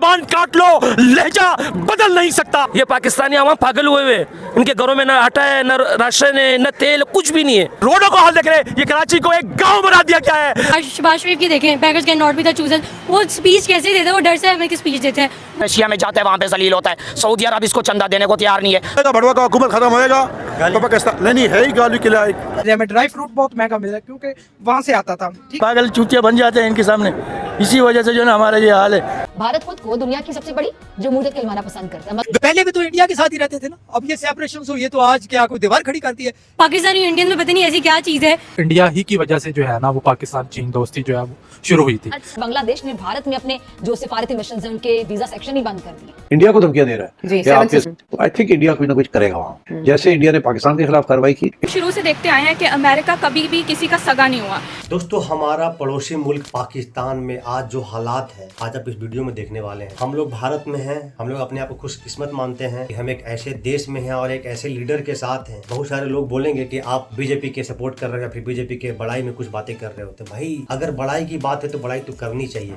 जबान काट लो, लहजा बदल नहीं सकता। ये पाकिस्तानी आवाम पागल हुए हुए, इनके घरों में न आटा है, न राशन है, न तेल, कुछ भी नहीं है। रोडों को हाल देख रहे हैं, ये कराची को एक गांव बना दिया क्या है। शहबाज शरीफ की देखें, beggars can not be the choosers, वो स्पीच कैसे देते हैं, वो डर से हमें स्पीच देते हैं। रशिया में जाते हैं वहाँ पे जलील होता है, सऊदी अरब इसको चंदा देने को तैयार नहीं है। भड़वा का हुकूमत खत्म होएगा तो पाकिस्तान नहीं है ही गाली के लायक। हमें ड्राई फ्रूट बहुत महंगा मिल रहा है क्योंकि वहाँ से आता था। पागल चूतिया बन जाते हैं इनके सामने, इसी वजह से जो ना हमारा ये हाल है। भारत खुद को दुनिया की सबसे बड़ी जमहूरियत कहलाना पसंद करता है। पहले भी तो इंडिया के साथ ही रहते थे ना, अब ये सेपरेशन हुई है तो आज क्या कोई दीवार खड़ी करती है। पाकिस्तानी इंडियन में पता नहीं ऐसी क्या चीज़ है। इंडिया ही की वजह से जो है ना वो पाकिस्तान चीन दोस्ती जो है वो शुरू हुई थी। बांग्लादेश ने भारत में अपने जो सिफारती मिशन है उनके वीजा सेक्शन ही बंद कर दिए। इंडिया को धमकियां दे रहा है तो आई थिंक इंडिया कोई ना कुछ करेगा वहाँ, जैसे इंडिया ने पाकिस्तान के खिलाफ कार्रवाई की। शुरू से देखते आए हैं कि अमेरिका कभी भी किसी का सगा नहीं हुआ। दोस्तों, हमारा पड़ोसी मुल्क पाकिस्तान में आज जो हालात है, आज आप इस वीडियो में देखने वाले हैं। हम लोग भारत में हैं, हम लोग अपने आप को खुशकिस्मत मानते हैं कि हम एक ऐसे देश में हैं और एक ऐसे लीडर के साथ हैं। बहुत सारे लोग बोलेंगे कि आप बीजेपी के सपोर्ट कर रहे हैं या फिर बीजेपी के बड़ाई में कुछ बातें कर रहे होते। भाई, अगर बड़ाई की बात है तो बड़ाई तो करनी चाहिए,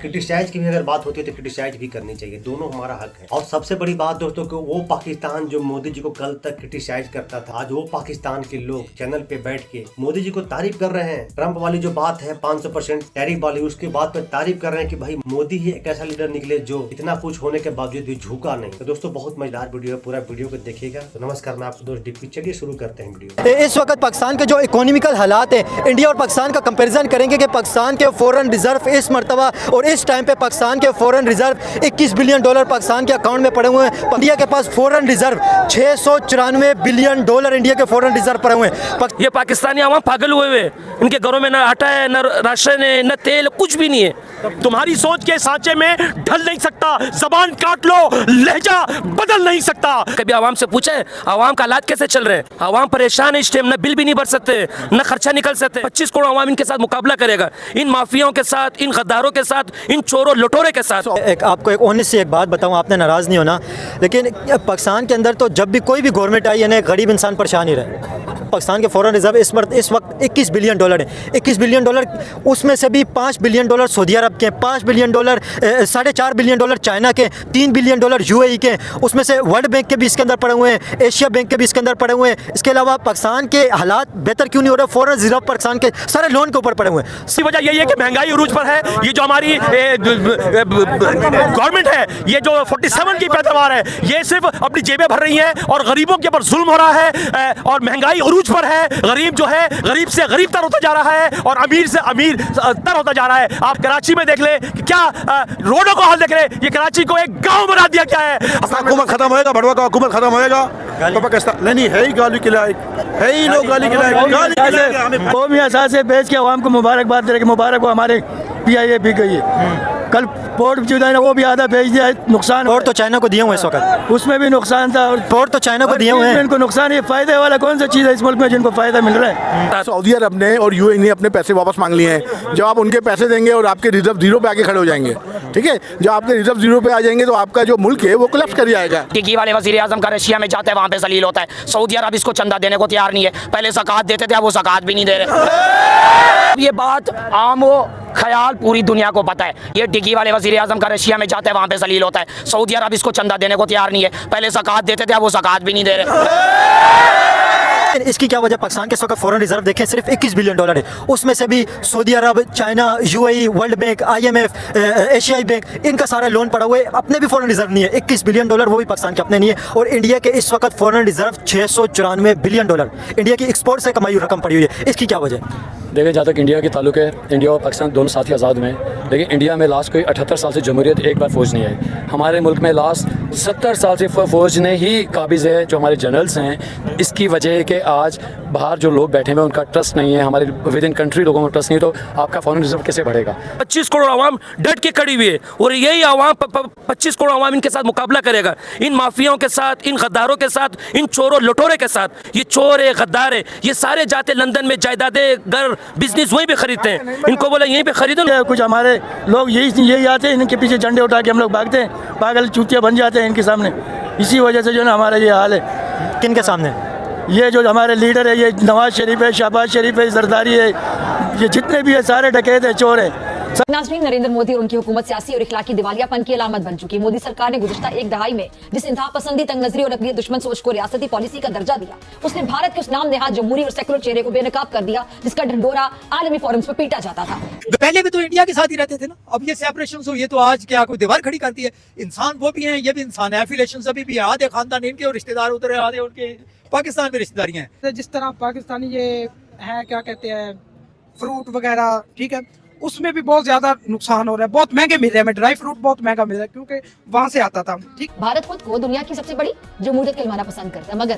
क्रिटिसाइज की भी अगर बात होती है तो क्रिटिसाइज भी करनी चाहिए, दोनों हमारा हक है। और सबसे बड़ी बात दोस्तों कि वो पाकिस्तान जो मोदी जी को कल तक क्रिटिसाइज करता था, आज वो पाकिस्तान के लोग चैनल पे बैठ के मोदी जी को तारीफ कर रहे हैं। ट्रंप वाली जो बात है 500% टैरिफ वाली, उसके बाद पे तारीफ कर रहे हैं कि भाई मोदी ही एक ऐसा लीडर निकले जो इतना कुछ होने के बावजूद भी झुका नहीं। तो दोस्तों, बहुत मजेदार वीडियो है, पूरा वीडियो को देखिएगा। तो नमस्कार, मैं आपको दोस्त डिप्टी, चलिए शुरू करते हैं वीडियो। इस वक्त पाकिस्तान के जो इकोनॉमिकल हालात है, इंडिया और पाकिस्तान का कंपैरिजन करेंगे कि पाकिस्तान के फॉरेन रिजर्व इस मरतबा और इस टाइम पे पाकिस्तान के foreign reserve 21 billion dollar Pakistan के अकाउंट में पड़े हुए हैं। इंडिया के पास foreign reserve 694 billion dollar India के फॉरेन रिजर्व पड़े हुए हैं। ये पाकिस्तानी आवाम पागल हुए हुए, इनके घरों में न आटा है, न राशन है, न तेल, कुछ भी नहीं है। तुम्हारी सोच के सांचे में ढल नहीं सकता, जबान काट लो, लहजा बदल नहीं सकता। कभी आवाम से पूछे आवाम का हालात कैसे चल रहे हैं? आवाम परेशान है इस टाइम, न बिल भी नहीं भर सकते, न खर्चा निकल सकते। 25 करोड़ आवाम इनके साथ मुकाबला करेगा, इन माफियाओं के साथ, इन गद्दारों के साथ, इन चोरों लुटोरे के साथ। आपको एक ऑनेस्ट सी एक बात बताऊं, आपने नाराज़ नहीं होना, लेकिन पाकिस्तान के अंदर तो जब भी कोई भी गवर्नमेंट आई है, गरीब इंसान परेशान ही रहे। पाकिस्तान के फॉरेन रिजर्व इस वक्त 21 बिलियन डॉलर है। 21 बिलियन डॉलर, उसमें से भी 5 बिलियन डॉलर सऊदी अरब के, 5 billion dollar 4.5 billion dollar China के, 3 बिलियन डॉलर यूएई के, उसमें से वर्ल्ड बैंक के भी इसके अंदर पड़े हुए हैं, एशिया बैंक के भी इसके अंदर पड़े हुए हैं। इसके अलावा पाकिस्तान के हालात बेहतर क्यों नहीं हो रहे? फॉरेन रिजर्व पाकिस्तान के सारे लोन के ऊपर पड़े हुए हैं। इसकी वजह यही है कि महंगाई अरूज पर है। ये जो हमारी गवर्नमेंट है, ये जो 47 की पैदावार है, ये सिर्फ अपनी जेबें भर रही है और गरीबों के ऊपर जुल्म हो रहा है और महंगाई अरूज पर है। गरीब जो है गरीब से गरीब तर होता जा रहा है और अमीर से अमीर तर होता जा रहा है। आप कराची में देख ले कि क्या रोडों को हाल देख रहे हैं, ये कराची को एक गांव बना दिया क्या है। हुकूमत खत्म होएगा, भड़वा का हुकूमत खत्म होएगा तो पाकिस्तान नहीं है ही गाली के लायक, है ही लोग गाली के लायक। कौमी असास से बेच के आवाम को मुबारकबाद दे रहे, मुबारक हो हमारे PIA भी गई है। कल पोर्ट जो है वो भी आधा भेज दिया है, नुकसान। पोर्ट तो चाइना को दिए हुए इस वक्त, उसमें भी नुकसान था। और पोर्ट तो चाइना को दिए हुए हैं, इनको नुकसान। ये फायदे वाला कौन सा चीज़ है इस मुल्क में जिनको फायदा मिल रहा है? सऊदी अरब ने और UAE ने अपने पैसे वापस मांग लिए हैं। जब आप उनके पैसे देंगे और आपके रिजर्व जीरो पे आके खड़े हो जाएंगे, ठीक है, जब आपके रिजर्व जीरो पे आ जाएंगे तो आपका जो मुल्क है वो कोलैप्स कर जाएगा। टिकी वाले वजीर आजम का रशिया में जाता है वहाँ पे जलील होता है, सऊदी अरब इसको चंदा देने को तैयार नहीं है। पहले ज़कात देते थे, अब वो ज़कात भी नहीं दे रहे। ये बात आम हो ख्याल पूरी दुनिया को पता है। ये टिकी वाले वजीर आजम का रशिया में जाता है वहाँ पे जलील होता है, सऊदी अरब इसको चंदा देने को तैयार नहीं है। पहले ज़कात देते थे, अब वो ज़कात भी नहीं दे रहे। इसकी क्या वजह? पाकिस्तान के इस वक्त फॉरेन रिजर्व देखें सिर्फ 21 बिलियन डॉलर है, उसमें से भी Saudi Arab, China, UAE, World Bank, IMF, एशियाई बैंक, इनका सारा लोन पड़ा हुआ है। अपने भी फॉरेन रिजर्व नहीं है 21 बिलियन डॉलर, वो भी पाकिस्तान के अपने नहीं है। और इंडिया के इस वक्त foreign reserve 694 billion dollar India की एक्सपोर्ट से कमाई हुई रकम पड़ी हुई है। इसकी क्या वजह? देखिए, जहाँ तक इंडिया के ताल्लुक है, इंडिया और पाकिस्तान दोनों साथ ही आज़ाद में, लेकिन इंडिया में लास्ट कोई 78 साल से जमहूरियत एक बार फ़ौज नहीं आई। हमारे मुल्क में लास्ट 70 साल से फ़ौज ने ही काबिज़ है, जो हमारे जनरल्स हैं। इसकी वजह है कि आज बाहर जो लोग बैठे हुए उनका ट्रस्ट नहीं है, हमारे विद इन कंट्री लोगों का ट्रस्ट नहीं, तो आपका फॉरेन रिजर्व कैसे बढ़ेगा? 25 करोड़ आवाम डट के खड़ी हुई है और यही आवाम 25 करोड़ आवाम इनके साथ मुकाबला करेगा, इन माफियाओं के साथ, इन गद्दारों के साथ, इन चोरों लुटोरे के साथ। ये चोर है, गद्दार है, ये सारे जाते लंदन में जायदादें, घर, बिजनेस वहीं पे खरीदते हैं। इनको बोला यहीं पे खरीदो। कुछ हमारे लोग यही आते हैं, इनके पीछे झंडे उठा के हम लोग भागते हैं, पागल चूतिया बन जाते हैं इनके सामने। इसी वजह से जो ना हमारा ये हाल है। किन के सामने? ये जो हमारे लीडर है, ये नवाज शरीफ है, शहबाज शरीफ है, जरदारी है, ये जितने भी है सारे डकैत है, चोर है। नाज़रीन, नरेंद्र मोदी और उनकी हुकूमत सियासी और इखलाकी दिवालियापन की अलामत बन चुकी है। मोदी सरकार ने गुज़िश्ता एक दहाई में जिस इंतहा पसंदी, तंग नजरी और अपनी दुश्मन सोच को रियासती पॉलिसी का दर्जा दिया, उसने भारत के उस नाम नेहाद जमहूरी और सेकुलर चेहरे को बेनकाब कर दिया जिसका ढंढोरा आलमी फोरम्स पर पीटा जाता था। पहले भी तो इंडिया के साथ ही रहते थे ना, अब ये सेपरेशन हुई है तो आज क्या कोई दीवार खड़ी करती है? इंसान वो भी हैं, ये भी इंसान है, एफिलेशन अभी भी है, आधे खानदान इनके और रिश्तेदार उधर है, आधे उनके पाकिस्तान में रिश्तेदारियां हैं। जिस तरह पाकिस्तानी ये है, क्या कहते हैं, फ्रूट वगैरह, ठीक है, उसमें भी बहुत ज्यादा नुकसान हो रहा है, बहुत महंगे मिल रहे हैं। ड्राई फ्रूट बहुत महंगा मिल रहा है क्योंकि वहां से आता था। ठीक, भारत खुद को दुनिया की सबसे बड़ी जमहूरियत कहलाना पसंद करता है, मगर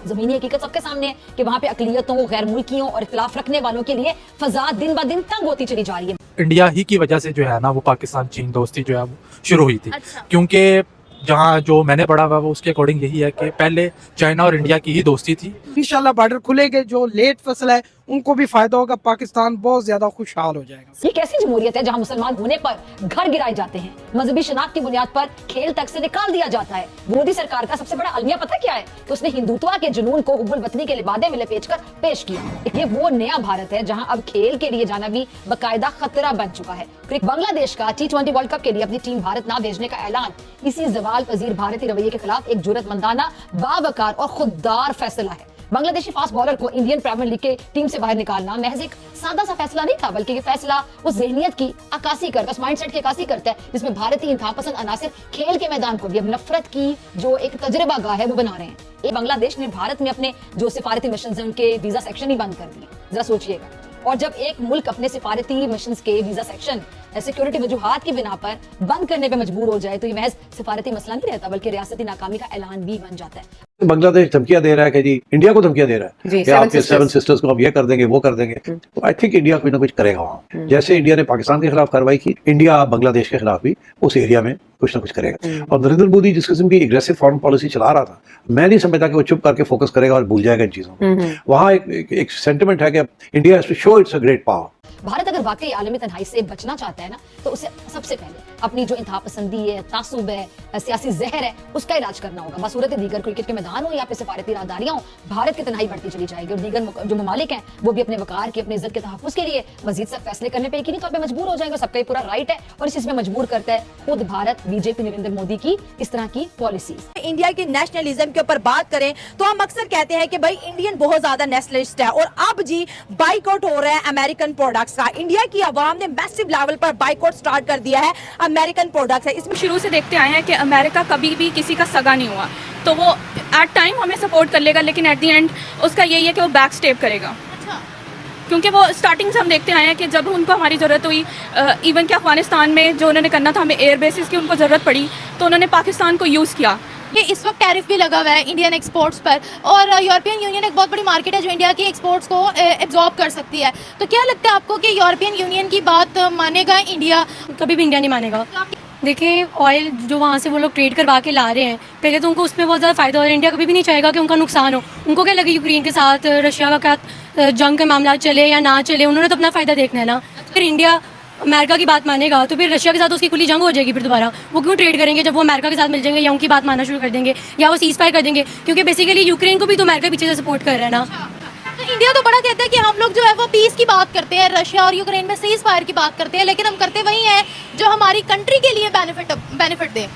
जमीनी हकीकत सबके सामने है कि वहाँ पे अकलियतों, गैर मुल्कियों और इख्तिलाफ रखने वालों के लिए फजा दिन ब दिन तंग होती चली जा रही है। इंडिया ही की वजह से जो है ना, वो पाकिस्तान चीन दोस्ती जो है वो शुरू हुई थी। क्योंकि जहाँ जो मैंने पढ़ा हुआ वो उसके अकॉर्डिंग यही है कि पहले चाइना और इंडिया की ही दोस्ती थी। इंशाल्लाह बॉर्डर खुलेंगे, जो लेट फसल है उनको भी फायदा होगा, पाकिस्तान बहुत ज्यादा खुशहाल हो जाएगा। ये कैसी जमहूरियत है जहाँ मुसलमान होने पर घर गिराए जाते हैं, मजहबी शनाख्त की बुनियाद पर खेल तक से निकाल दिया जाता है। मोदी सरकार का सबसे बड़ा अलमिया पता क्या है? तो उसने हिंदुत्व के जुनून को हुब्बुल वतनी के लिबादे में लपेटकर पेश किया। ये वो नया भारत है जहाँ अब खेल के लिए जाना भी बाकायदा खतरा बन चुका है। बांग्लादेश का T20 वर्ल्ड कप के लिए अपनी टीम भारत ना भेजने का ऐलान इसी जवाल पजीर भारतीय रवैये के खिलाफ एक जुर्रतमंदाना, बावकार और खुददार फैसला है। बांग्लादेशी फास्ट बॉलर को इंडियन प्रीमियर लीग के टीम से बाहर निकालना महज एक सादा सा फैसला नहीं था, बल्कि ये फैसला उस ज़हनियत की अक्कासी करता है, उस माइंडसेट की अक्कासी करता है जिसमें भारतीय इंतहापसंद अनासिर खेल के मैदान को भी अब नफरत की जो एक तजर्बा गाह है वो बना रहे हैं। बांग्लादेश ने भारत में अपने जो सिफारती मिशन हैं उनके वीजा सेक्शन ही बंद कर दिए। जरा सोचिएगा, और जब एक मुल्क अपने सिफारती मिशन के वीजा सेक्शन सिक्योरिटी वजूहात की बिना पर बंद करने पे मजबूर हो जाए तो ये महज सिफारती मसला नहीं रहता, बल्कि रियासती नाकामी का ऐलान भी बन जाता है। बांग्लादेश धमकियां दे रहा है कि जी इंडिया को धमकियां दे रहा है कि आपके 7 सिस्टर्स को हम ये कर देंगे, वो कर देंगे। तो आई थिंक इंडिया कुछ ना कुछ करेगा वहाँ। जैसे इंडिया ने पाकिस्तान के खिलाफ कार्रवाई की, इंडिया बांग्लादेश के खिलाफ भी उस एरिया में कुछ ना कुछ करेगा। और नरेंद्र मोदी जिस किस्म की एग्रेसिव फॉरेन पॉलिसी चला रहा था, मैं नहीं समझता कि वो चुप करके फोकस करेगा और भूल जाएगा इन चीजों। वहाँ एक सेंटिमेंट है कि India has to show it's a great power. Bharat अगर वाकई आलमी तन्हाई से बचना चाहता है ना, तो उसे सबसे पहले अपनी जो इंतहापसंदी है, तासुब है, सियासी जहर है, उसका इलाज करना होगा। बसूरत दीगर क्रिकेट के मैदान हो या फिर सिफारती राहदारियां हो, भारत की तन्हाई बढ़ती चली जाएगी और दीगर जो ममालिक हैं वो भी अपने वकार की, अपनी इज्जत के तहफ़्फ़ुज़ के लिए मजीद सख्त फैसले करने पे यकीनी तौर पे मजबूर हो जाएंगे। सबका पूरा राइट है और इस चीज में मजबूर करता है खुद भारत, बीजेपी, नरेंद्र मोदी की इस तरह की पॉलिसीज। इंडिया के नेशनलिज्म के ऊपर बात करें तो हम अक्सर कहते हैं कि भाई इंडियन बहुत ज्यादा नेशनलिस्ट है, और अब जी बाइकआउट हो रहा है अमेरिकन प्रोडक्ट्स का। इंडिया की आवाम ने मैसिव लेवल पर बाइकआउट स्टार्ट कर दिया है अमेरिकन प्रोडक्ट्स है। इसमें शुरू से देखते आए हैं कि अमेरिका कभी भी किसी का सगा नहीं हुआ, तो वो एट टाइम हमें सपोर्ट कर लेगा, लेकिन एट द एंड उसका यही है कि वो बैक स्टेप करेगा। क्योंकि वो स्टार्टिंग से हम देखते आए हैं कि जब उनको हमारी ज़रूरत हुई, इवन कि अफगानिस्तान में जो उन्होंने करना था, हमें एयर बेसिस की उनको ज़रूरत पड़ी, तो उन्होंने पाकिस्तान को यूज़ किया। ये इस वक्त टैरिफ भी लगा हुआ है इंडियन एक्सपोर्ट्स पर, और यूरोपियन यूनियन एक बहुत बड़ी मार्केट है जो इंडिया की एक्सपोर्ट्स को एब्जॉर्ब कर सकती है। तो क्या लगता है आपको कि यूरोपियन यूनियन की बात मानेगा इंडिया? कभी भी इंडिया नहीं मानेगा। देखिए, ऑयल जो वहाँ से वो लोग ट्रेड करवा के ला रहे हैं, पहले तो उनको उसमें बहुत ज़्यादा फ़ायदा हो रहा है। इंडिया कभी भी नहीं चाहेगा कि उनका नुकसान हो। उनको क्या लगे यूक्रेन के साथ, रशिया का जंग के मामला चले या ना चले, उन्होंने तो अपना फ़ायदा देखना है ना। फिर इंडिया अमेरिका की बात मानेगा तो फिर रशिया के साथ उसकी खुली जंग हो जाएगी। फिर दोबारा वो क्यों ट्रेड करेंगे जब वो अमेरिका के साथ मिल जाएंगे, या उनकी बात मानना शुरू कर देंगे, या वो सीज फायर कर देंगे, क्योंकि बेसिकली यूक्रेन को भी तो अमेरिका पीछे से सपोर्ट कर रहा है ना। तो इंडिया तो बड़ा कहता है कि हम लोग जो है वो पीस की बात करते हैं, रशिया और यूक्रेन में सीज फायर की बात करते हैं, लेकिन हम करते वही हैं जो हमारी कंट्री के लिए बेनिफिट दे।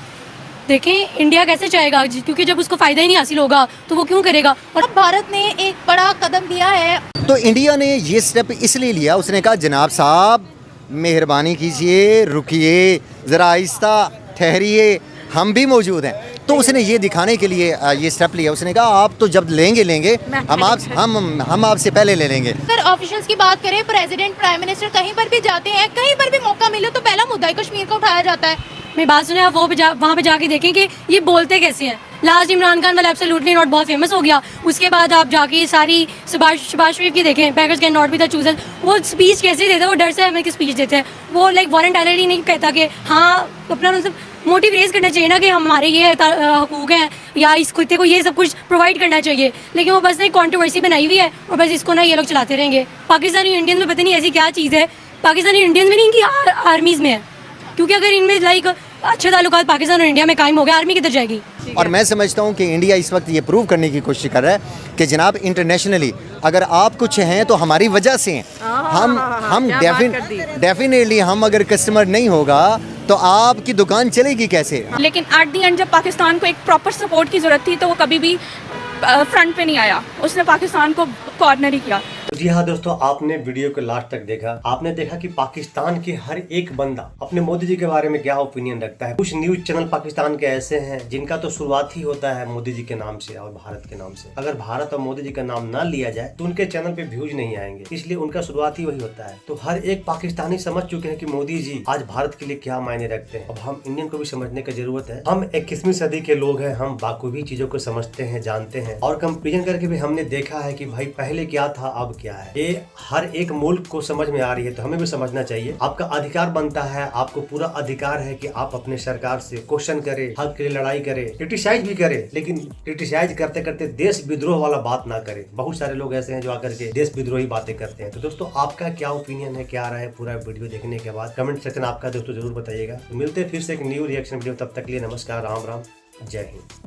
देखिए, इंडिया कैसे चाहेगा, क्योंकि जब उसको फ़ायदा ही नहीं हासिल होगा तो वो क्यों करेगा। और अब भारत ने एक बड़ा कदम लिया है। तो इंडिया ने ये स्टेप इसलिए लिया, उसने कहा जनाब साहब मेहरबानी कीजिए, रुकिए, ज़रा आहिस्ता ठहरिए, हम भी मौजूद हैं। तो उसने ये दिखाने के लिए ये स्टेप लिया। उसने कहा आप तो जब लेंगे हम आपसे पहले ले लेंगे। अगर ऑफिशियल्स की बात करें, प्रेसिडेंट, प्राइम मिनिस्टर कहीं पर भी जाते हैं, कहीं पर भी मौका मिले तो पहला मुद्दा कश्मीर का उठाया जाता है। मेरी बात सुने, आप वहाँ पे जाके देखें कि ये बोलते कैसे हैं। लास्ट इमरान खान वाला एब्सोल्युटली नॉट बहुत फेमस हो गया, उसके बाद आप जाके सारी शहबाज शरीफ की देखें, beggars can not be the chooser, वो स्पीच कैसे देते हैं, वो डर से हमें की स्पीच देते हैं। वो लाइक वॉलंटरली नहीं कहता कि हाँ, अपना मतलब मोटिव रेज करना चाहिए ना कि हमारे ये हकूक़ हैं या इस कुत्ते को ये सब कुछ प्रोवाइड करना चाहिए, लेकिन वो बस एक कॉन्ट्रोवर्सी बनाई हुई है और बस इसको ना ये लोग चलाते रहेंगे। पाकिस्तानी इंडियंस में पता नहीं ऐसी क्या चीज़ है, पाकिस्तानी इंडियंस में नहीं, इनकी आर्मीज़ में है। क्योंकि अगर इनमें लाइक अच्छे ताल्लुकात पाकिस्तान और इंडिया में कायम हो गए, आर्मी किधर जाएगी? और मैं समझता हूँ कि इंडिया इस वक्त ये प्रूव करने की कोशिश कर रहा है कि जनाब इंटरनेशनली अगर आप कुछ हैं तो हमारी वजह से हैं। हम डेफिनेटली हम अगर कस्टमर नहीं होगा तो आपकी दुकान चलेगी कैसे? लेकिन एट दी एंड जब पाकिस्तान को एक प्रॉपर सपोर्ट की ज़रूरत थी तो वो कभी भी फ्रंट पे नहीं आया, उसने पाकिस्तान को कॉर्नर ही किया। जी हाँ दोस्तों, आपने वीडियो को लास्ट तक देखा। आपने देखा कि पाकिस्तान के हर एक बंदा अपने मोदी जी के बारे में क्या ओपिनियन रखता है। कुछ न्यूज चैनल पाकिस्तान के ऐसे हैं जिनका तो शुरुआत ही होता है मोदी जी के नाम से और भारत के नाम से। अगर भारत और मोदी जी का नाम ना लिया जाए तो उनके चैनल पे व्यूज नहीं आएंगे, इसलिए उनका शुरुआत ही वही होता है। तो हर एक पाकिस्तानी समझ चुके हैं कि मोदी जी आज भारत के लिए क्या मायने रखते हैं। अब हम इंडियन को भी समझने की जरूरत है। हम 21वीं सदी के लोग हैं, हम बाखूबी चीजों को समझते हैं, जानते हैं और कंपेरिजन करके भी हमने देखा है कि भाई पहले क्या था अब क्या है। ये हर एक मुल्क को समझ में आ रही है, तो हमें भी समझना चाहिए। आपका अधिकार बनता है, आपको पूरा अधिकार है कि आप अपने सरकार से क्वेश्चन करें, हक के लिए लड़ाई करें, क्रिटिसाइज भी करें, लेकिन क्रिटिसाइज करते करते देश विद्रोह वाला बात ना करें। बहुत सारे लोग ऐसे हैं जो आकर के देश विद्रोही बातें करते हैं। तो दोस्तों आपका क्या ओपिनियन है, क्या रहा है पूरा वीडियो देखने के बाद कमेंट सेक्शन आपका दोस्तों जरूर बताइएगा। तो मिलते हैं फिर से एक न्यू रिएक्शन वीडियो, तब तक के लिए नमस्कार, राम राम, जय हिंद।